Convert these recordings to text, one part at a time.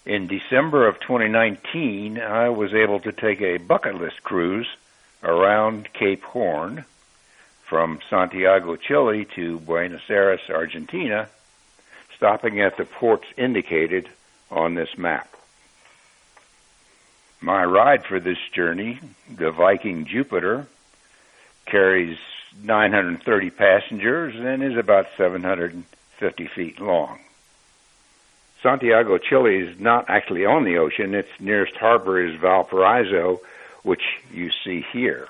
In December of 2019, I was able to take a bucket list cruise around Cape Horn from Santiago, Chile to Buenos Aires, Argentina, stopping at the ports indicated on this map. My ride for this journey, the Viking Jupiter, carries 930 passengers and is about 750 feet long. Santiago, Chile is not actually on the ocean. Its nearest harbor is Valparaiso, which you see here.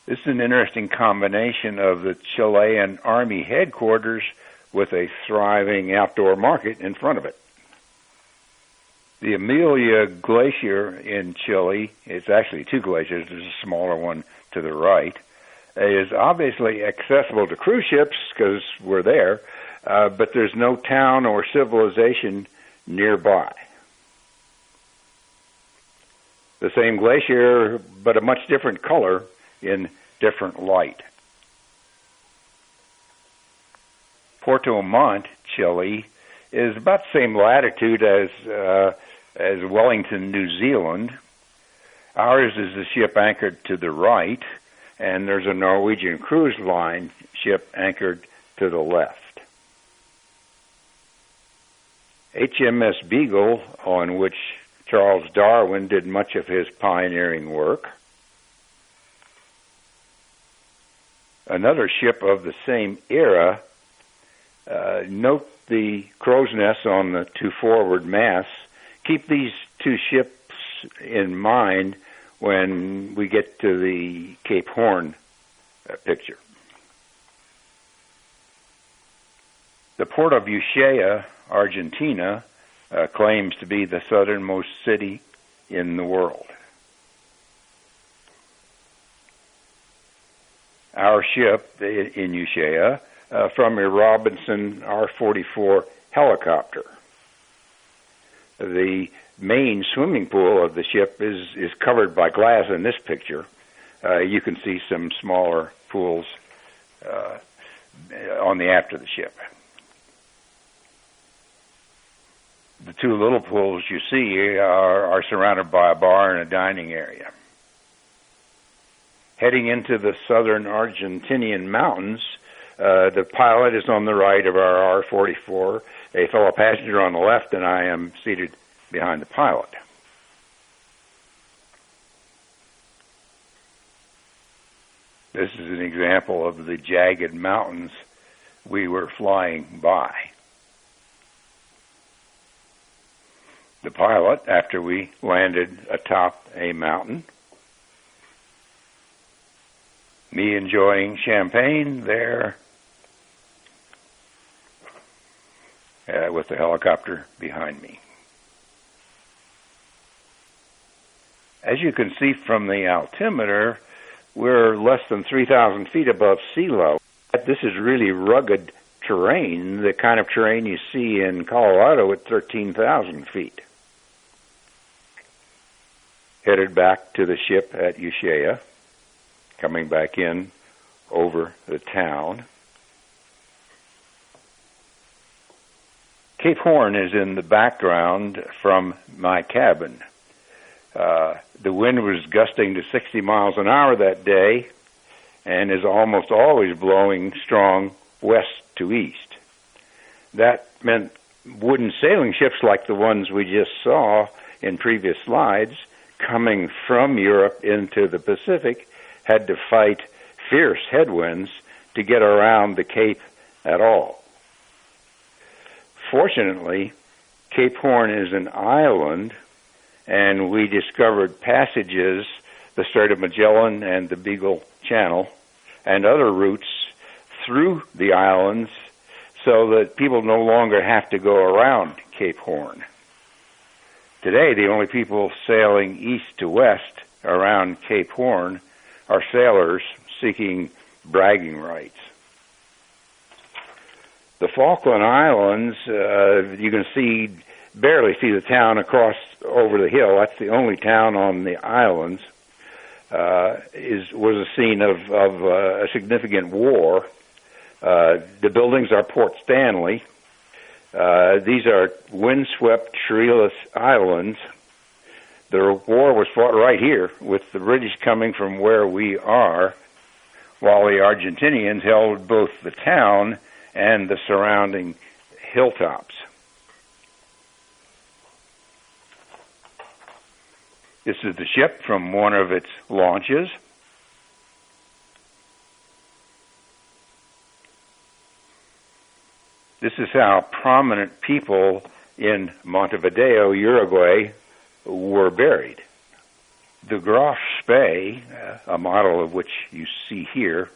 This is an interesting combination of the Chilean Army headquarters with a thriving outdoor market in front of it. The Amelia Glacier in Chile, it's actually two glaciers, there's a smaller one to the right, is obviously accessible to cruise ships because we're there, but there's no town or civilization nearby. The same glacier, but a much different color in different light. Puerto Montt, Chile, is about the same latitude as Wellington, New Zealand. Ours is a ship anchored to the right, and there's a Norwegian cruise line ship anchored to the left. HMS Beagle, on which Charles Darwin did much of his pioneering work. Another ship of the same era. Note the crow's nest on the two forward masts. Keep these two ships in mind when we get to the Cape Horn picture. The port of Ushuaia, Argentina, claims to be the southernmost city in the world. Our ship in Ushuaia from a Robinson R-44 helicopter. The main swimming pool of the ship is covered by glass in this picture. You can see some smaller pools on the aft of the ship. The two little pools you see are surrounded by a bar and a dining area. Heading into the southern Argentinian mountains, the pilot is on the right of our R-44, a fellow passenger on the left, and I am seated behind the pilot. This is an example of the jagged mountains we were flying by. The pilot, after we landed atop a mountain, me enjoying champagne there with the helicopter behind me. As you can see from the altimeter, we're less than 3,000 feet above sea level. This is really rugged terrain, the kind of terrain you see in Colorado at 13,000 feet. Headed back to the ship at Ushuaia, coming back in over the town. Cape Horn is in the background from my cabin. The wind was gusting to 60 miles an hour that day and is almost always blowing strong west to east. That meant wooden sailing ships like the ones we just saw in previous slides coming from Europe into the Pacific had to fight fierce headwinds to get around the Cape at all. Fortunately, Cape Horn is an island, and we discovered passages, the Strait of Magellan and the Beagle Channel, and other routes through the islands so that people no longer have to go around Cape Horn. Today, the only people sailing east to west around Cape Horn are sailors seeking bragging rights. The Falkland Islands, you can barely see the town across over the hill. That's the only town on the islands. Was a scene of a significant war. The buildings are Port Stanley. These are windswept, treeless islands. The war was fought right here, with the British coming from where we are, while the Argentinians held both the town and the surrounding hilltops. This is the ship from one of its launches. This is how prominent people in Montevideo, Uruguay, were buried. The Graf Spee, a model of which you see here,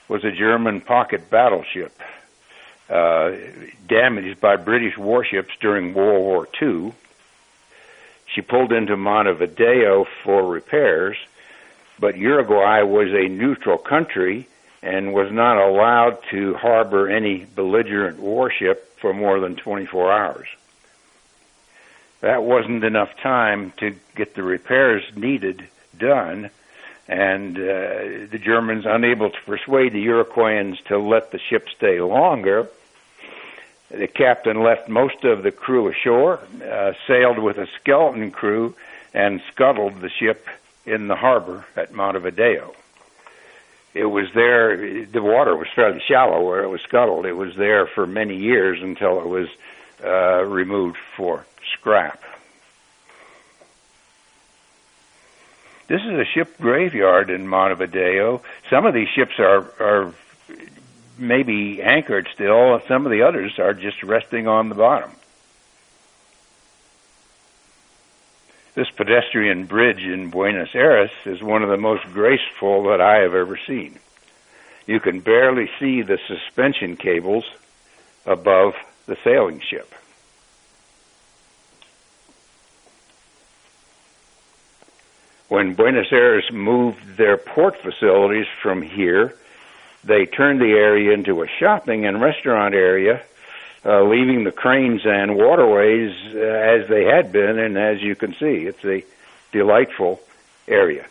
was a German pocket battleship damaged by British warships during World War II. She pulled into Montevideo for repairs, but Uruguay was a neutral country and was not allowed to harbor any belligerent warship for more than 24 hours. That wasn't enough time to get the repairs needed done, and the Germans, unable to persuade the Uruguayans to let the ship stay longer, the captain left most of the crew ashore, sailed with a skeleton crew, and scuttled the ship in the harbor at Montevideo. It was there, the water was fairly shallow where it was scuttled. It was there for many years until it was removed for scrap. This is a ship graveyard in Montevideo. Some of these ships are maybe anchored still. Some of the others are just resting on the bottom. This pedestrian bridge in Buenos Aires is one of the most graceful that I have ever seen. You can barely see the suspension cables above the sailing ship. When Buenos Aires moved their port facilities from here, they turned the area into a shopping and restaurant area, leaving the cranes and waterways as they had been, and as you can see, it's a delightful area.